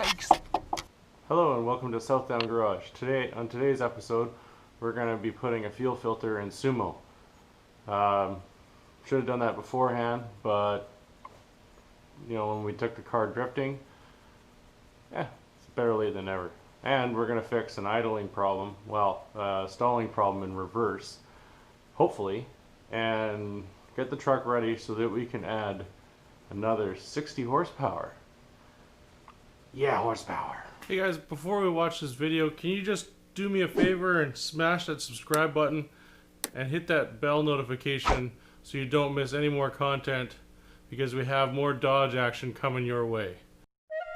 Yikes! Hello and welcome to Southdown Garage. On today's episode, we're going to be putting a fuel filter in Sumo. Should have done that beforehand, but you know, when we took the car drifting, it's better late than never. And we're going to fix an idling problem, stalling problem in reverse, hopefully, and get the truck ready so that we can add another 60 horsepower. Yeah, horsepower. Hey guys, before we watch this video, can you just do me a favor and smash that subscribe button and hit that bell notification so you don't miss any more content, because we have more Dodge action coming your way.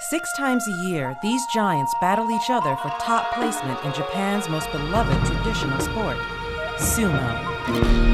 6 times a year, these giants battle each other for top placement in Japan's most beloved traditional sport, sumo.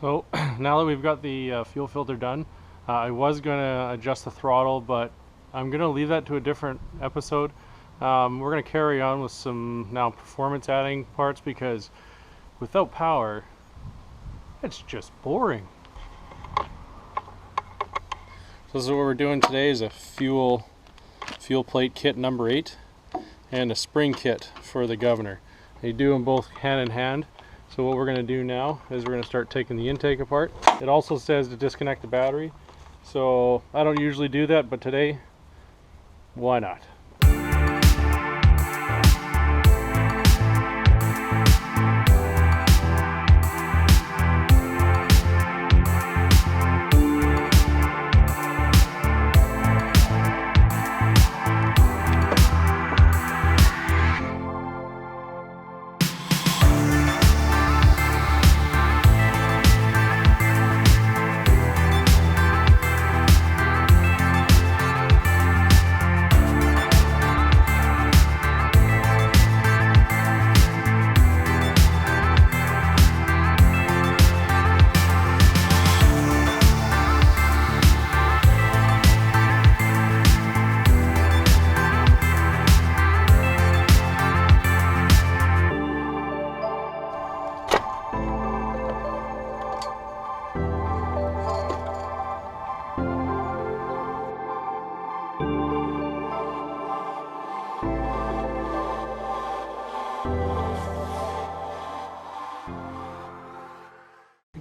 So now that we've got the fuel filter done, I was going to adjust the throttle, but I'm going to leave that to a different episode. We're going to carry on with some now performance adding parts, because without power, it's just boring. So this is what we're doing today: is a fuel plate kit number 8 and a spring kit for the governor. They do them both hand in hand. So what we're going to do now is we're going to start taking the intake apart. It also says to disconnect the battery, so I don't usually do that, but today, why not?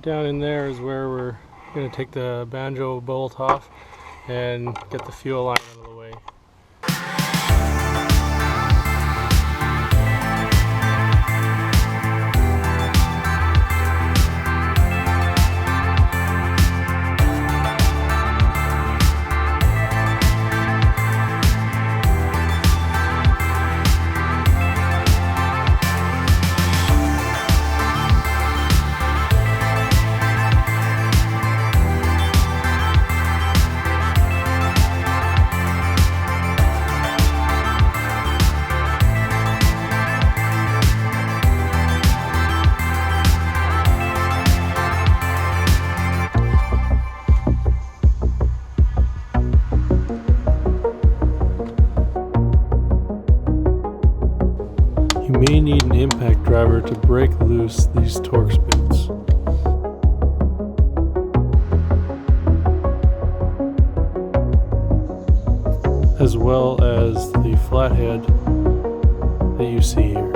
Down in there is where we're going to take the banjo bolt off and get the fuel line out of the way. You may need an impact driver to break loose these Torx bits, as well as the flathead that you see here.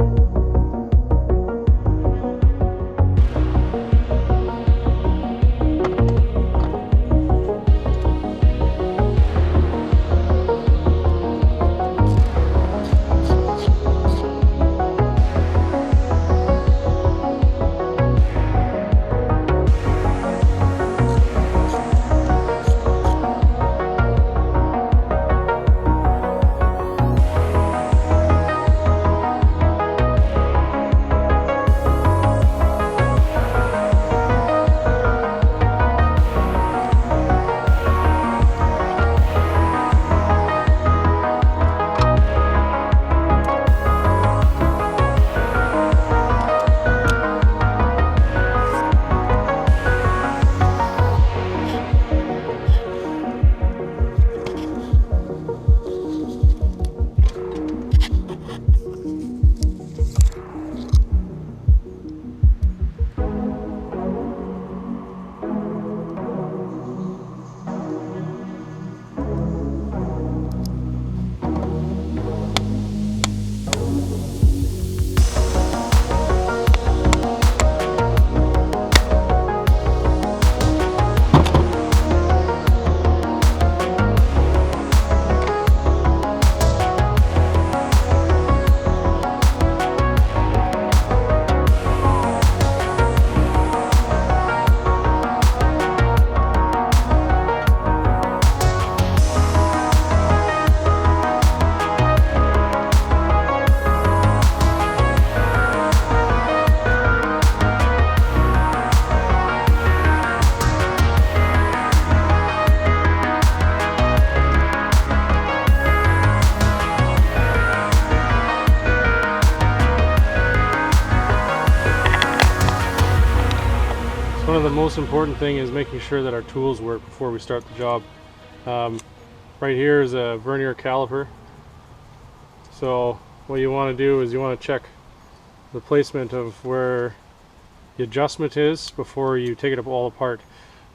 One of the most important thing is making sure that our tools work before we start the job. Right here is a vernier caliper. So what you want to do is you want to check the placement of where the adjustment is before you take it all apart.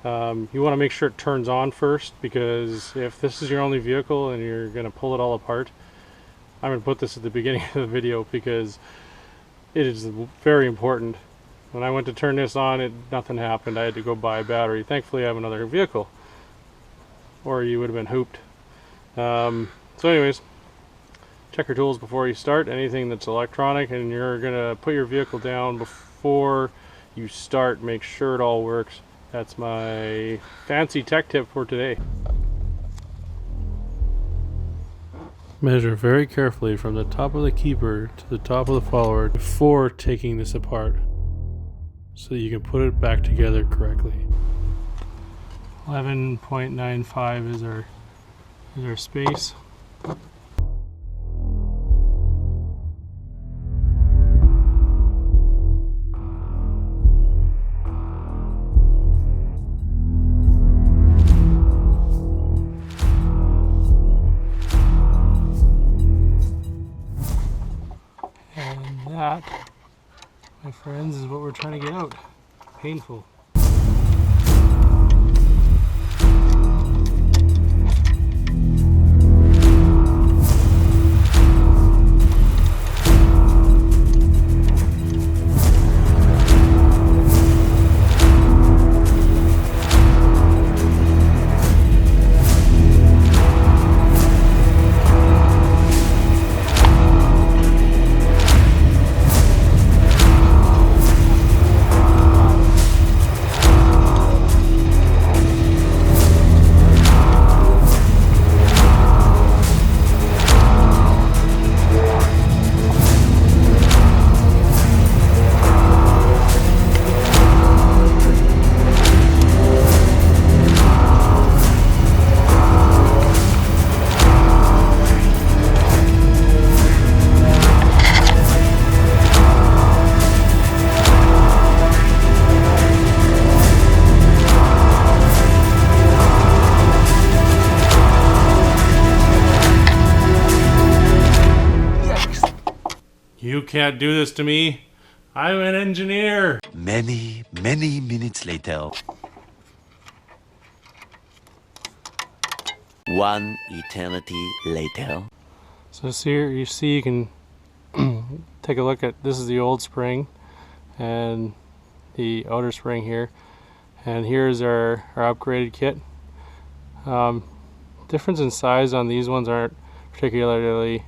You want to make sure it turns on first, because if this is your only vehicle and you're going to pull it all apart, I'm going to put this at the beginning of the video because it is very important. When I went to turn this on, nothing happened. I had to go buy a battery. Thankfully I have another vehicle, or you would have been hooped. So anyways, check your tools before you start. Anything that's electronic and you're gonna put your vehicle down before you start, make sure it all works. That's my fancy tech tip for today. Measure very carefully from the top of the keeper to the top of the follower before taking this apart, so that you can put it back together correctly. 11.95 is our space. And that, my friends, is what we're trying to get out. Painful. You can't do this to me. I'm an engineer. Many, many minutes later. One eternity later. So here you see, you can take a look at, this is the old spring and the outer spring here, and here's our upgraded kit. Difference in size on these ones aren't particularly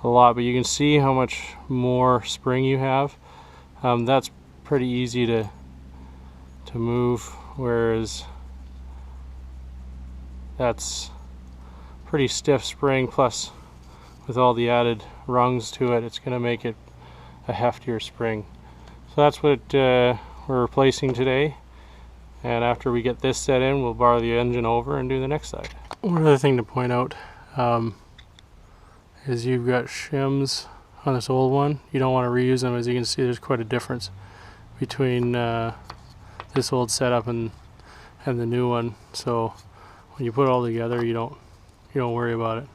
a lot, but you can see how much more spring you have. That's pretty easy to move, whereas that's pretty stiff spring, plus with all the added rungs to it, it's going to make it a heftier spring. So that's what we're replacing today, and after we get this set in, we'll borrow the engine over and do the next side. One other thing to point out is you've got shims on this old one. You don't want to reuse them. As you can see, there's quite a difference between this old setup and the new one. So when you put it all together, you don't worry about it.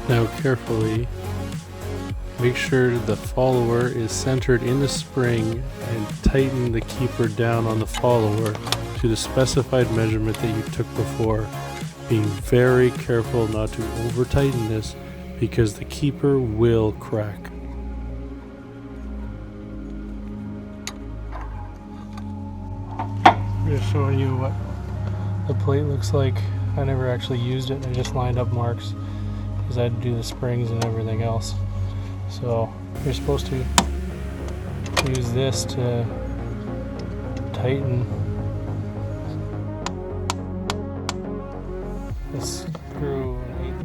Now carefully make sure the follower is centered in the spring and tighten the keeper down on the follower to the specified measurement that you took before, being very careful not to over tighten this because the keeper will crack. I'm just showing you what the plate looks like. I never actually used it, I just lined up marks because I had to do the springs and everything else. So you're supposed to use this to tighten the screw an eighth.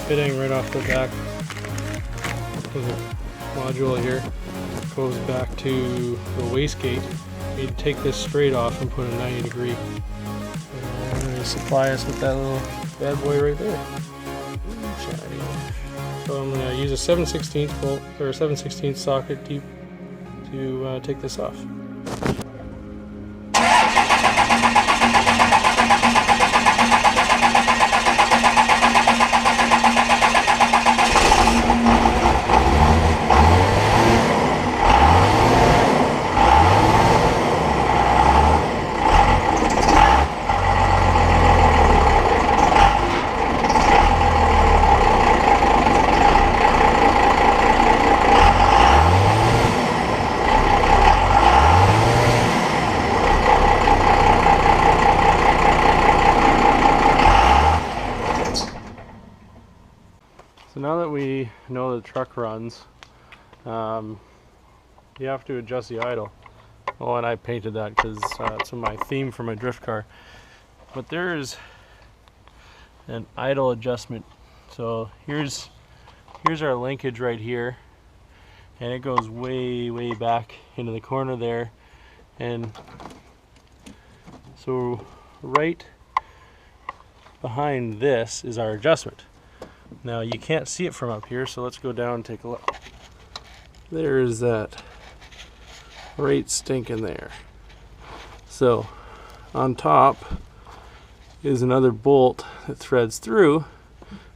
Fitting right off the back of the module here goes back to the wastegate. You need to take this straight off and put a 90 degree. And they supply us with that little bad boy right there. So I'm going to use a 7/16 bolt or 7/16 socket deep to take this off. So now that we know the truck runs, you have to adjust the idle. Oh, and I painted that because it's my theme for my drift car. But there's an idle adjustment. So here's our linkage right here, and it goes way back into the corner there, and so right behind this is our adjustment. Now you can't see it from up here, so let's go down and take a look. There's that right stinking there. So on top is another bolt that threads through.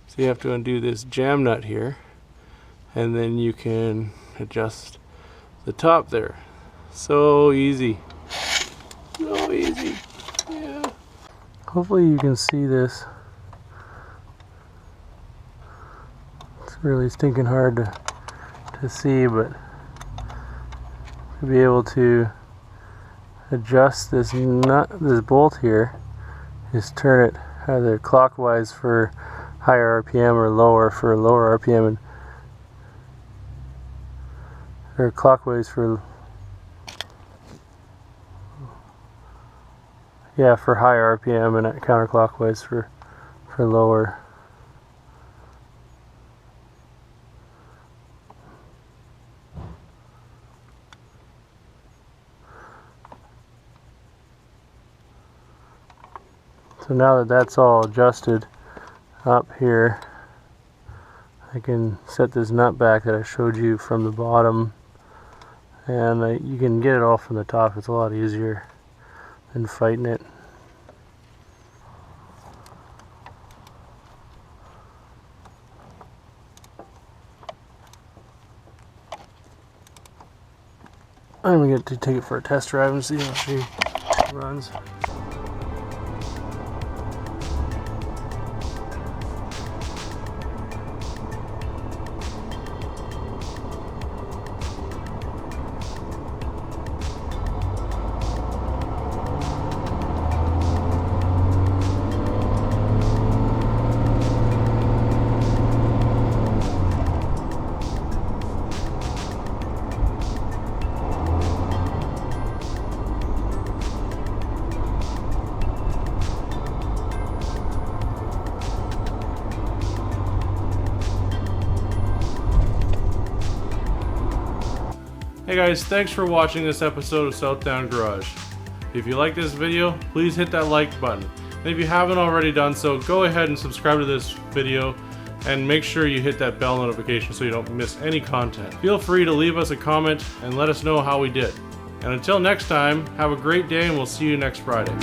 So you have to undo this jam nut here, and then you can adjust the top there. So easy. So easy. Yeah. Hopefully you can see this. It's really stinking hard to see, but to be able to adjust this nut, this bolt here, is turn it either clockwise for higher RPM or lower for lower RPM, and or clockwise for for higher RPM, and counterclockwise for lower. So now that that's all adjusted up here, I can set this nut back that I showed you from the bottom, and you can get it all from the top. It's a lot easier than fighting it. I'm gonna get to take it for a test drive and see how she runs. Hey guys, thanks for watching this episode of Southdown Garage. If you like this video, please hit that like button. And if you haven't already done so, go ahead and subscribe to this video and make sure you hit that bell notification so you don't miss any content. Feel free to leave us a comment and let us know how we did. And until next time, have a great day and we'll see you next Friday.